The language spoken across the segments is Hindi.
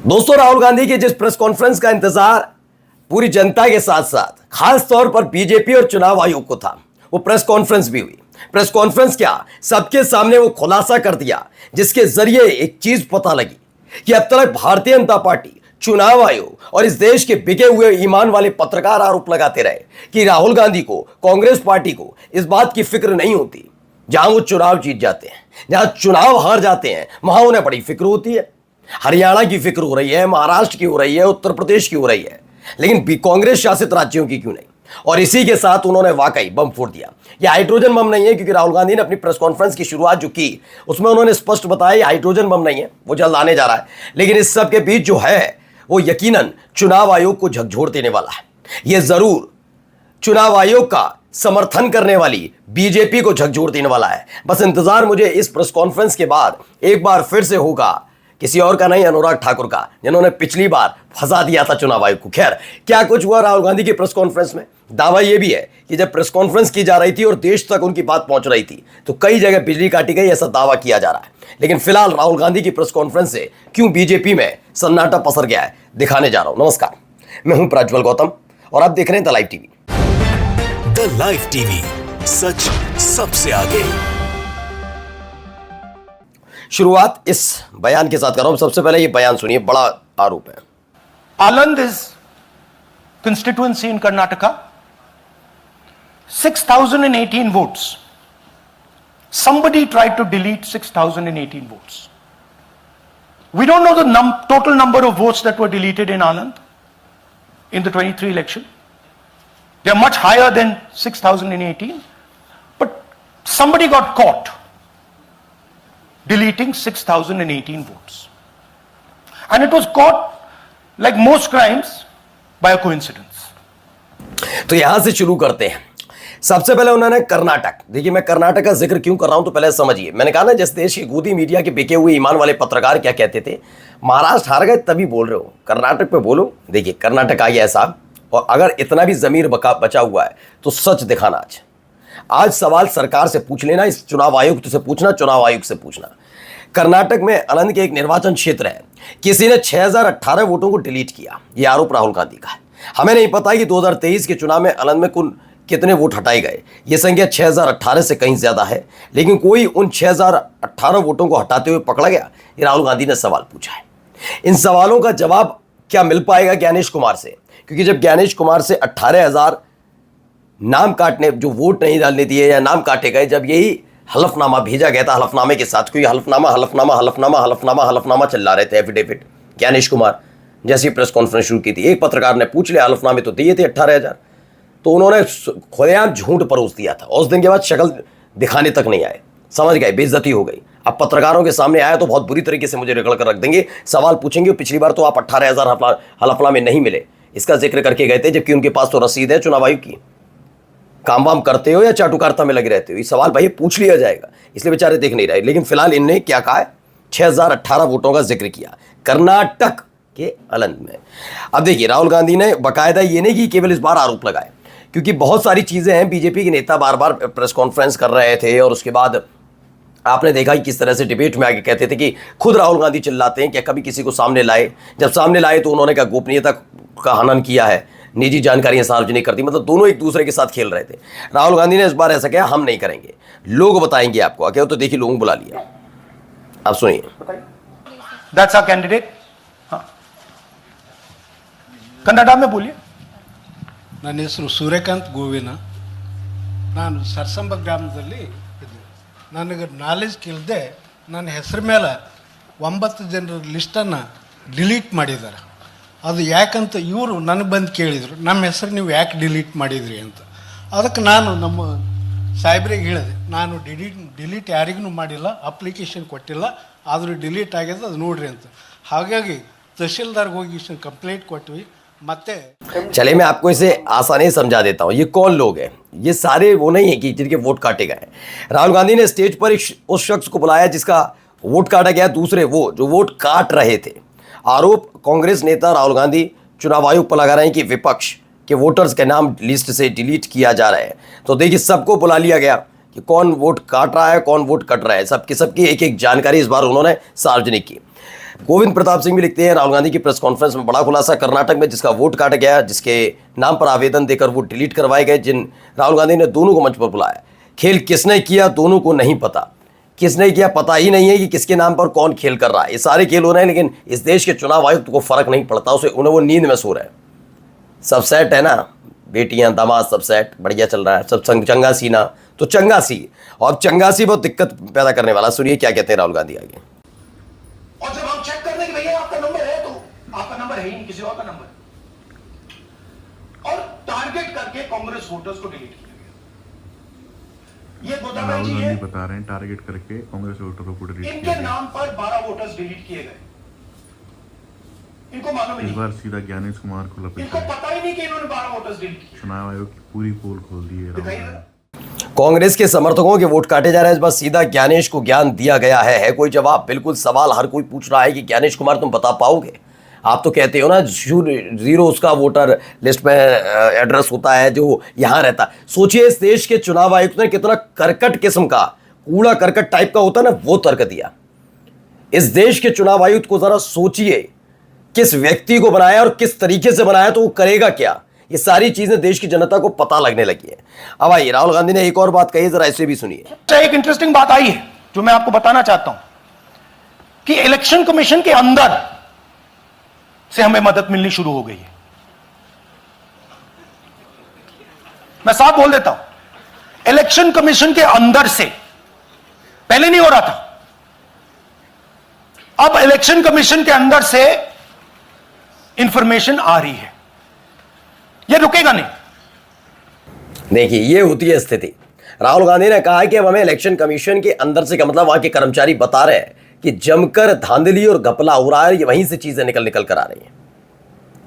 दोस्तों, राहुल गांधी के जिस प्रेस कॉन्फ्रेंस का इंतजार पूरी जनता के साथ साथ खास तौर पर बीजेपी और चुनाव आयोग को था, वो प्रेस कॉन्फ्रेंस भी हुई। प्रेस कॉन्फ्रेंस क्या, सबके सामने वो खुलासा कर दिया जिसके जरिए एक चीज पता लगी कि अब तक भारतीय जनता पार्टी, चुनाव आयोग और इस देश के बिके हुए ईमान वाले पत्रकार आरोप लगाते रहे कि राहुल गांधी को, कांग्रेस पार्टी को इस बात की फिक्र नहीं होती। जहां वो चुनाव जीत जाते हैं, जहां चुनाव हार जाते हैं, वहां उन्हें बड़ी फिक्र होती है। हरियाणा की फिक्र हो रही है, महाराष्ट्र की हो रही है, उत्तर प्रदेश की हो रही है, लेकिन कांग्रेस शासित राज्यों की क्यों नहीं? और इसी के साथ उन्होंने वाकई बम फोड़ दिया। यह हाइड्रोजन बम नहीं है, क्योंकि राहुल गांधी ने अपनी प्रेस कॉन्फ्रेंस की शुरुआत जो की उसमें उन्होंने स्पष्ट बताया यह हाइड्रोजन बम नहीं है, वो जल्द आने जा रहा है। लेकिन इस सब के बीच जो है वो यकीनन चुनाव आयोग को झकझोर देने वाला है। यह जरूर चुनाव आयोग का समर्थन करने वाली बीजेपी को झकझोर देने वाला है। बस इंतजार मुझे इस प्रेस कॉन्फ्रेंस के बाद एक बार फिर से होगा, किसी और का नहीं, अनुराग ठाकुर का, जिन्होंने पिछली बार फंसा दिया था चुनाव आयोग को। खैर, क्या कुछ हुआ राहुल गांधी की प्रेस कॉन्फ्रेंस में? दावा यह भी है कि जब प्रेस कॉन्फ्रेंस की जा रही थी और देश तक उनकी बात पहुंच रही थी तो कई जगह बिजली काटी गई, ऐसा दावा किया जा रहा है। लेकिन फिलहाल राहुल गांधी की प्रेस कॉन्फ्रेंस से क्यों बीजेपी में सन्नाटा पसर गया है, दिखाने जा रहा हूं। नमस्कार, मैं हूं प्रज्वल गौतम और आप देख रहे हैं the live TV. The live TV, सच सबसे आगे। शुरुआत इस बयान के साथ कर रहा हूं। सबसे पहले ये बयान सुनिए, बड़ा आरोप है। Aland is constituency in Karnataka. 6,018 votes. Somebody tried to delete 6,018 votes. We don't know the total number of votes that were deleted in Aland in the 23 election. They are much higher than 6,018. But somebody got caught deleting 6,018 votes. And it was caught, like most crimes, by a coincidence. तो यहां से शुरू करते हैं। सबसे पहले उन्होंने कर्नाटक, देखिए मैं कर्नाटक का जिक्र क्यों कर रहा हूं तो पहले समझिए। मैंने कहा ना, जिस देश की गोदी मीडिया के बिके हुए ईमान वाले पत्रकार क्या कहते थे, महाराष्ट्र हार गए तभी बोल रहे हो, कर्नाटक पे बोलो। देखिए कर्नाटक आ गया है साहब, और अगर इतना भी जमीर बचा हुआ है तो सच दिखाना। आज सवाल सरकार से पूछ लेना, इस चुनाव आयुक्त से पूछना, चुनाव आयोग से पूछना। कर्नाटक में आनंद के एक निर्वाचन क्षेत्र है, किसी ने 6018 वोटों को डिलीट किया, यह आरोप राहुल गांधी का है। हमें नहीं पता कि 2023 के चुनाव में आनंद में कुल कितने वोट हटाए गए, यह संख्या 6018 से कहीं ज्यादा है, लेकिन कोई उन 6018 वोटों को हटाते हुए पकड़ा गया, ये राहुल गांधी ने सवाल पूछा है। इन सवालों का जवाब क्या मिल पाएगा ज्ञानेश कुमार से? क्योंकि जब ज्ञानेश कुमार से 18,000 नाम काटने, जो वोट नहीं डालने दिए या नाम काटे गए, जब यही हलफनामा भेजा गया था, हलफनामे के साथ, क्योंकि हलफनामा चल रहे थे, एफिडेविट। ज्ञानेश कुमार जैसी प्रेस कॉन्फ्रेंस शुरू की थी, एक पत्रकार ने पूछ लिया, हलफनामे तो दिए थे 18,000, तो उन्होंने खुलेआम झूठ परोस दिया था और उस दिन के बाद शक्ल दिखाने तक नहीं आए। समझ गए, बेइज्जती हो गई। अब पत्रकारों के सामने आया तो बहुत बुरी तरीके से मुझे रगड़ कर रख देंगे, सवाल पूछेंगे। पिछली बार तो आप 18,000 हलफनामे नहीं मिले, इसका जिक्र करके गए थे, जबकि उनके पास तो रसीद है चुनाव आयोग की। काम वाम करते हो या चाटुकारिता में लगे रहते हो, ये सवाल भाई पूछ लिया जाएगा, इसलिए बेचारे देख नहीं रहे। लेकिन फिलहाल इनने क्या कहा है, 6018 वोटों का जिक्र किया कर्नाटक के आनंद में। अब देखिए, राहुल गांधी ने बाकायदा ये नहीं कि केवल इस बार आरोप लगाए, क्योंकि बहुत सारी चीजें हैं। बीजेपी के नेता बार बार प्रेस कॉन्फ्रेंस कर रहे थे और उसके बाद आपने देखा कि किस तरह से डिबेट में आगे कहते थे कि खुद राहुल गांधी चिल्लाते हैं कि कभी किसी को सामने लाए। जब सामने लाए तो उन्होंने कहा गोपनीयता का हनन किया है, निजी जानकारियां सार्वजनिक करती, मतलब दोनों एक दूसरे के साथ खेल रहे थे। राहुल गांधी ने इस बार ऐसा कहा, हम नहीं करेंगे, लोग बताएंगे आपको। क्या तो देखिए, लोगों को बुला लिया, आप सुनिए। That's our candidate. हाँ, कन्नड़ा में बोलिए। ನನ್ನ ಹೆಸರು ಸೂರ್ಯಕಾಂತ್ ಗೋವಿನ. ನಾನು ಸರ್ಸಂಬ ಗ್ರಾಮದಲ್ಲಿ ಇದ್ದೆ. ನನಗೆ ನಾಲೆಜ್ ಕೇಳದೆ ನನ್ನ ಹೆಸರು ಮೇಲೆ 9 ಜನರ ಲಿಸ್ಟನ್ನು ಡಿಲೀಟ್ ಮಾಡಿದ್ದಾರೆ. ಅದು ಯಾಕಂತ ಇವರು ನನಗೆ ಬಂದು ಕೇಳಿದರು, ನಮ್ಮ ಹೆಸರು ನೀವು ಯಾಕೆ ಡಿಲೀಟ್ ಮಾಡಿದ್ರಿ ಅಂತ. ಅದಕ್ಕೆ ನಾನು ನಮ್ಮ ಸಾಹೇಬ್ರಿಗೆ ಹೇಳಿದೆ, ನಾನು ಡಿಲೀಟ್ ಯಾರಿಗೂ ಮಾಡಿಲ್ಲ, ಅಪ್ಲಿಕೇಶನ್ ಕೊಟ್ಟಿಲ್ಲ, ಆದರೂ ಡಿಲೀಟ್ ಆಗಿದೆ, ಅದು ನೋಡ್ರಿ ಅಂತ. ಹಾಗಾಗಿ ತಹಶೀಲ್ದಾರ್ಗೆ ಹೋಗಿ ಕಂಪ್ಲೇಂಟ್ ಕೊಟ್ವಿ. चलिए मैं आपको इसे आसानी से समझा देता हूँ। ये कौन लोग हैं? ये सारे वो नहीं है कि जिनके वोट काटे गए। राहुल गांधी ने स्टेज पर उस शख्स को बुलाया जिसका वोट काटा गया, दूसरे वो जो वोट काट रहे थे। आरोप कांग्रेस नेता राहुल गांधी चुनाव आयोग पर लगा रहे हैं कि विपक्ष के वोटर्स के नाम लिस्ट से डिलीट किया जा रहा है। तो देखिए, सबको बुला लिया गया कि कौन वोट काट रहा है, कौन वोट कट रहा है, सबकी एक एक जानकारी इस बार उन्होंने सार्वजनिक की। गोविंद प्रताप सिंह भी लिखते हैं, राहुल गांधी की प्रेस कॉन्फ्रेंस में बड़ा खुलासा, कर्नाटक में जिसका वोट काटा गया, जिसके नाम पर आवेदन देकर वो डिलीट करवाए गए, जिन राहुल गांधी ने दोनों को मंच पर बुलाया, खेल किसने किया दोनों को नहीं पता, किसने किया पता ही नहीं है कि किसके नाम पर कौन खेल कर रहा है। ये सारे खेल हो रहे हैं, लेकिन इस देश के चुनाव आयुक्त को फर्क नहीं पड़ता, उसे उन्हें वो नींद में सो रहे हैं। सब सेट है ना, बेटियां दामाद सब सेट, बढ़िया चल रहा है, सब चंगा सीना तो चंगा सी, और चंगा सी बहुत दिक्कत पैदा करने वाला। सुनिए क्या कहते हैं राहुल गांधी आगे। और जब हम चेक करने के भैया आपका नंबर है, तो आपका नंबर है ही नहीं, किसी और का नंबर, और टारगेट करके कांग्रेस वोटर्स को डिलीट किया गया। ये गोदाबाई राहुल जी है, गांधी बता रहे हैं टारगेट करके कांग्रेस वोटरों को डिलीट इनके किया गया। नाम पर 12 वोटर्स डिलीट किए गए, इनको मालूम ही इस नहीं, बार सीधा ज्ञानेश कुमार को इनको लपेटा है। पता ही नहीं कि इन्होंने 12 वोटर्स डिलीट किए। चुनाव आयोग की पूरी पोल खोल दी है राहुल दिखाइए गांधी। जरा। कांग्रेस के समर्थकों के वोट काटे जा रहे हैं, इस बार सीधा ज्ञानेश को ज्ञान दिया गया है कोई जवाब? बिल्कुल सवाल हर कोई पूछ रहा है कि ज्ञानेश कुमार तुम बता पाओगे? आप तो कहते हो ना जीरो उसका वोटर लिस्ट में एड्रेस होता है जो यहाँ रहता है। सोचिए इस देश के चुनाव आयुक्त ने कितना करकट किस्म का, कूड़ा करकट टाइप का होता है ना, वो तर्क दिया। इस देश के चुनाव आयुक्त को जरा सोचिए, किस व्यक्ति को बनाया और किस तरीके से बनाया तो वो करेगा क्या। ये सारी चीजें देश की जनता को पता लगने लगी है। अब आइए राहुल गांधी ने एक और बात कही, जरा इसे भी सुनिए। एक इंटरेस्टिंग बात आई है जो मैं आपको बताना चाहता हूं कि इलेक्शन कमीशन के अंदर से हमें मदद मिलनी शुरू हो गई है। मैं साफ बोल देता हूं, इलेक्शन कमीशन के अंदर से, पहले नहीं हो रहा था, अब इलेक्शन कमीशन के अंदर से इंफॉर्मेशन आ रही है, ये रुकेगा नहीं। देखिए ये होती है स्थिति। राहुल गांधी ने कहा कि अब हमें इलेक्शन कमीशन के अंदर से, का मतलब वहां के कर्मचारी बता रहे हैं कि जमकर धांधली और घपला हो रहा है, ये वहीं से चीजें निकल निकल कर आ रही हैं।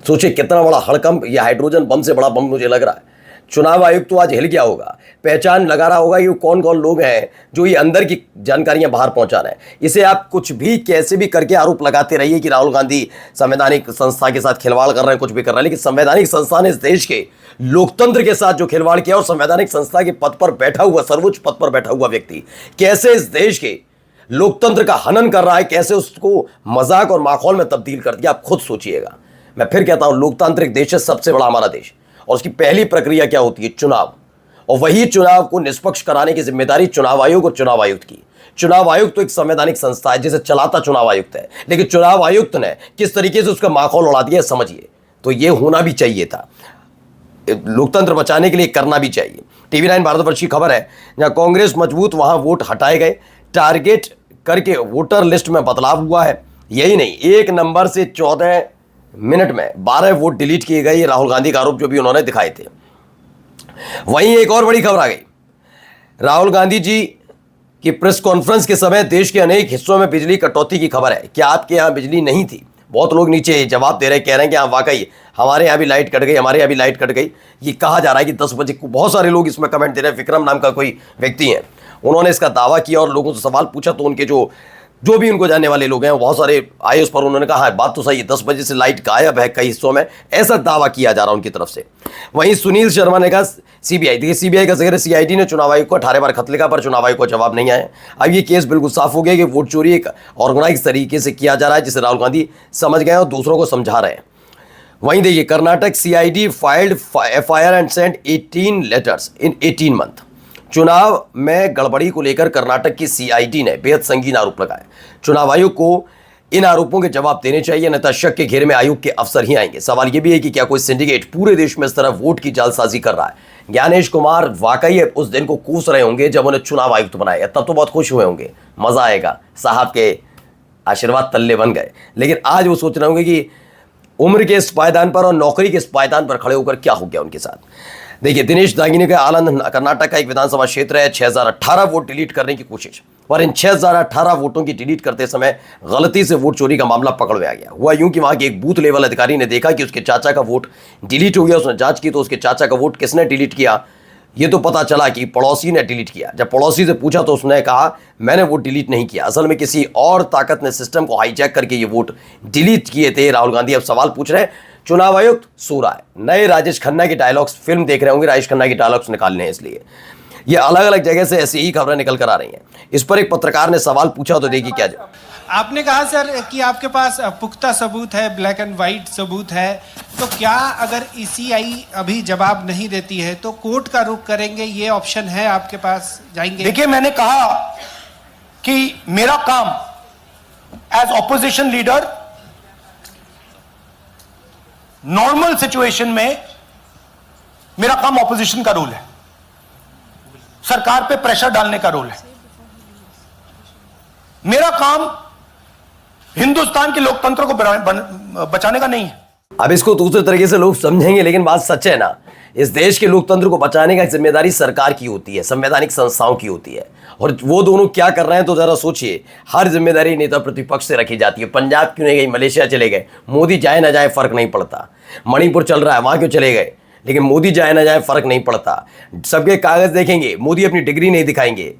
सोचिए कितना बड़ा हड़कंप, ये हाइड्रोजन बम से बड़ा बम मुझे लग रहा है। चुनाव आयुक्त तो आज हिल गया होगा, पहचान लगा रहा होगा ये कौन कौन लोग हैं जो ये अंदर की जानकारियां बाहर पहुंचा रहे हैं। इसे आप कुछ भी कैसे भी करके आरोप लगाते रहिए कि राहुल गांधी संवैधानिक संस्था के साथ खिलवाड़ कर रहे हैं, कुछ भी कर रहे हैं, लेकिन संवैधानिक संस्था ने इस देश के लोकतंत्र के साथ जो खिलवाड़ किया, और संवैधानिक संस्था के पद पर बैठा हुआ, सर्वोच्च पद पर बैठा हुआ व्यक्ति कैसे इस देश के लोकतंत्र का हनन कर रहा है, कैसे उसको मजाक और माहौल में तब्दील कर दिया, आप खुद सोचिएगा। मैं फिर कहता हूं, लोकतांत्रिक देश है, सबसे बड़ा हमारा देश, और उसकी पहली प्रक्रिया क्या होती है? चुनाव। और वही चुनाव को निष्पक्ष कराने की जिम्मेदारी चुनाव आयोग और चुनाव आयुक्त की। चुनाव आयुक्त तो एक संवैधानिक संस्था है जिसे चलाता चुनाव आयुक्त है, लेकिन चुनाव आयुक्त ने किस तरीके से उसका माहौल उड़ा दिया समझिए। तो ये होना भी चाहिए था, लोकतंत्र बचाने के लिए करना भी चाहिए। TV9 भारतवर्ष की खबर है, जहां कांग्रेस मजबूत वहां वोट हटाए गए, टारगेट करके वोटर लिस्ट में बदलाव हुआ है। यही नहीं, 1 नंबर से 14 मिनट में 12 वोट डिलीट किए गए, राहुल गांधी का आरोप जो भी उन्होंने दिखाए थे। वहीं एक और बड़ी खबर आ गई, राहुल गांधी जी की प्रेस कॉन्फ्रेंस के समय देश के अनेक हिस्सों में बिजली कटौती की खबर है। क्या आपके यहाँ बिजली नहीं थी? बहुत लोग नीचे जवाब दे रहे हैं, कह रहे हैं कि हाँ वाकई हमारे यहाँ भी लाइट कट गई, हमारे यहाँ भी लाइट कट गई। ये कहा जा रहा है कि 10 बजे को, बहुत सारे लोग इसमें कमेंट दे रहे हैं। विक्रम नाम का कोई व्यक्ति है, उन्होंने इसका दावा किया और लोगों से सवाल पूछा, तो उनके जो भी उनको जानने वाले लोग हैं बहुत सारे आए उस पर, उन्होंने कहा हाँ बात तो सही है, 10 बजे से लाइट गायब है कई हिस्सों में, ऐसा दावा किया जा रहा है उनकी तरफ से। वहीं सुनील शर्मा ने कहा सीबीआई, देखिए सीबीआई का जिक्र, CID ने चुनाव आयोग को 18 बार खत लिखा पर चुनाव आयोग को जवाब नहीं आया। अब ये केस बिल्कुल साफ हो गया कि वोट चोरी एक ऑर्गेनाइज तरीके से किया जा रहा है, जिसे राहुल गांधी समझ गए और दूसरों को समझा रहे हैं। वहीं देखिए Karnataka CID filed FIR and sent 18 letters in 18 month. चुनाव में गड़बड़ी को लेकर कर्नाटक की CID ने बेहद संगीन आरोप लगाए। चुनाव आयोग को इन आरोपों के जवाब देने चाहिए, अन्यथा शक के घेरे में आयोग के अफसर ही आएंगे। सवाल यह भी है कि क्या कोई सिंडिकेट पूरे देश में इस तरह वोट की जालसाजी कर रहा है? ज्ञानेश कुमार वाकई उस दिन को कूस रहे होंगे जब उन्हें चुनाव आयुक्त बनाया, तब तो बहुत खुश हुए होंगे, मजा आएगा, साहब के आशीर्वाद तल्ले बन गए। लेकिन आज वो सोच रहे होंगे कि उम्र के इस पायदान पर और नौकरी के इस पायदान पर खड़े होकर क्या हो गया उनके साथ। देखिए दिनेश दागिनी का आनंद कर्नाटक का एक विधानसभा क्षेत्र है, 6018 वोट डिलीट करने की कोशिश, और इन 6018 वोटों की डिलीट करते समय गलती से वोट चोरी का मामला पकड़ में आ गया। हुआ यूं कि वहां के एक बूथ लेवल अधिकारी ने देखा कि उसके चाचा का वोट डिलीट हो गया। उसने जांच की तो उसके चाचा का वोट किसने डिलीट किया ये तो पता चला कि पड़ोसी ने डिलीट किया। जब पड़ोसी से पूछा तो उसने कहा मैंने वोट डिलीट नहीं किया, असल में किसी और ताकत ने सिस्टम को हाईजैक करके ये वोट डिलीट किए थे। राहुल गांधी अब सवाल पूछ रहे हैं, चुनाव आयुक्त सो रहा है, नए राजेश खन्ना की डायलॉग्स फिल्म देख रहे होंगे, राजेश खन्ना की डायलॉग्स निकालने हैं, इसलिए ये अलग अलग जगह से ऐसी ही खबरें निकल कर आ रही हैं। इस पर एक पत्रकार ने सवाल पूछा तो देखिए क्या आपने कहा सर कि आपके पास पुख्ता सबूत है, ब्लैक एंड वाइट सबूत है, तो क्या अगर ईसीआई अभी जवाब नहीं देती है तो कोर्ट का रुख करेंगे, ये ऑप्शन है आपके पास, जाएंगे? देखिए, मैंने कहा कि मेरा काम as opposition leader normal situation में मेरा काम ऑपोजिशन का रोल है, सरकार पे प्रेशर डालने का रोल है। मेरा काम हिंदुस्तान के लोकतंत्र को बचाने का नहीं है। अब इसको दूसरे तरीके से लोग समझेंगे, लेकिन बात सच है ना, इस देश के लोकतंत्र को बचाने का जिम्मेदारी सरकार की होती है, संवैधानिक संस्थाओं की होती है। और वो दोनों क्या कर रहे हैं तो जरा सोचिए। हर जिम्मेदारी नेता प्रतिपक्ष से रखी जाती है। पंजाब क्यों नहीं गई, मलेशिया चले गए, मोदी जाए ना जाए फर्क नहीं पड़ता। मणिपुर चल रहा है, वहां क्यों चले गए, लेकिन मोदी जाए ना जाए फर्क नहीं पड़ता। सबके कागज देखेंगे, मोदी अपनी डिग्री नहीं दिखाएंगे,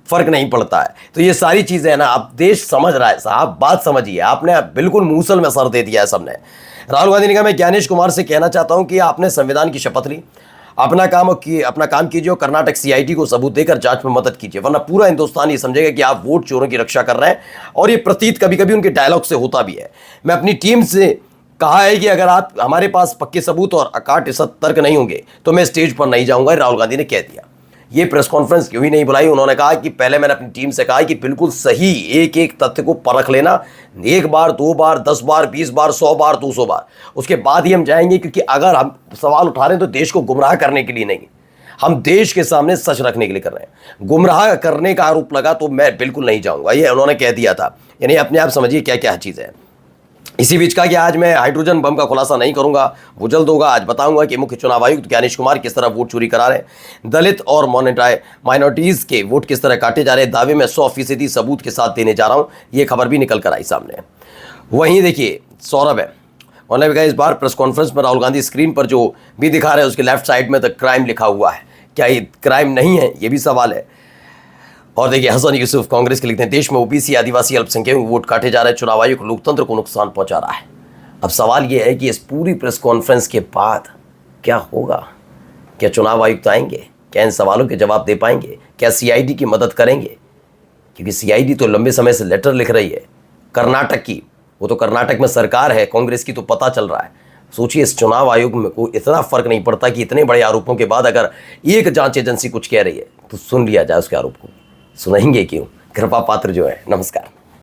फर्क नहीं पड़ता है। तो ये सारी चीजें है ना, अब देश समझ रहा है साहब, बात समझिए। आपने बिल्कुल मूसल में सर दे दिया है सबने। राहुल गांधी ने कहा, मैं ज्ञानेश कुमार से कहना चाहता हूं कि आपने संविधान की शपथ ली, अपना काम कीजिए और कर्नाटक सीआईडी को सबूत देकर जांच में मदद कीजिए, वरना पूरा हिंदुस्तान ये समझेगा कि आप वोट चोरों की रक्षा कर रहे हैं। और ये प्रतीत कभी कभी उनके डायलॉग से होता भी है। मैं अपनी टीम से कहा है कि अगर आप हमारे पास पक्के सबूत और अकाट तर्क नहीं होंगे तो मैं स्टेज पर नहीं जाऊंगा, राहुल गांधी ने कह दिया। ये प्रेस कॉन्फ्रेंस क्यों ही नहीं बुलाई, उन्होंने कहा कि पहले मैंने अपनी टीम से कहा कि बिल्कुल सही एक एक तथ्य को परख लेना, 1 बार 2 बार 10 बार 20 बार 100 बार 200 बार, उसके बाद ही हम जाएंगे। क्योंकि अगर हम सवाल उठा रहे हैं तो देश को गुमराह करने के लिए नहीं, हम देश के सामने सच रखने के लिए कर रहे हैं। गुमराह करने का आरोप लगा तो मैं बिल्कुल नहीं जाऊंगा, ये उन्होंने कह दिया था। यानी अपने आप समझिए क्या क्या चीज़ है। इसी बीच का कि आज मैं हाइड्रोजन बम का खुलासा नहीं करूंगा, वो जल्द होगा। आज बताऊंगा कि मुख्य चुनाव आयुक्त ज्ञानेश कुमार किस तरह वोट चोरी करा रहे हैं, दलित और माइनॉरिटीज के वोट किस तरह काटे जा रहे हैं, दावे में 100% सबूत के साथ देने जा रहा हूं। ये खबर भी निकल कर आई सामने। वहीं देखिए सौरभ है, उन्होंने भी कहा इस बार प्रेस कॉन्फ्रेंस में राहुल गांधी स्क्रीन पर जो भी दिखा रहे हैं उसके लेफ्ट साइड में द क्राइम लिखा हुआ है। क्या ये क्राइम नहीं है, ये भी सवाल है। और देखिए हसन यूसुफ कांग्रेस के लिखते हैं, देश में ओबीसी आदिवासी अल्पसंख्यकों के वोट काटे जा रहे हैं, चुनाव आयोग लोकतंत्र को नुकसान पहुंचा रहा है। अब सवाल यह है कि इस पूरी प्रेस कॉन्फ्रेंस के बाद क्या होगा? क्या चुनाव आयुक्त आएंगे? क्या इन सवालों के जवाब दे पाएंगे? क्या सीआईडी की मदद करेंगे? क्योंकि सीआईडी तो लंबे समय से लेटर लिख रही है कर्नाटक की, वो तो कर्नाटक में सरकार है कांग्रेस की, तो पता चल रहा है। सोचिए इस चुनाव आयोग में को इतना फर्क नहीं पड़ता कि इतने बड़े आरोपों के बाद अगर एक जांच एजेंसी कुछ कह रही है तो सुन लिया जाए उसके आरोप को। सुनाएंगे क्यों? कृपा पात्र जो है। नमस्कार।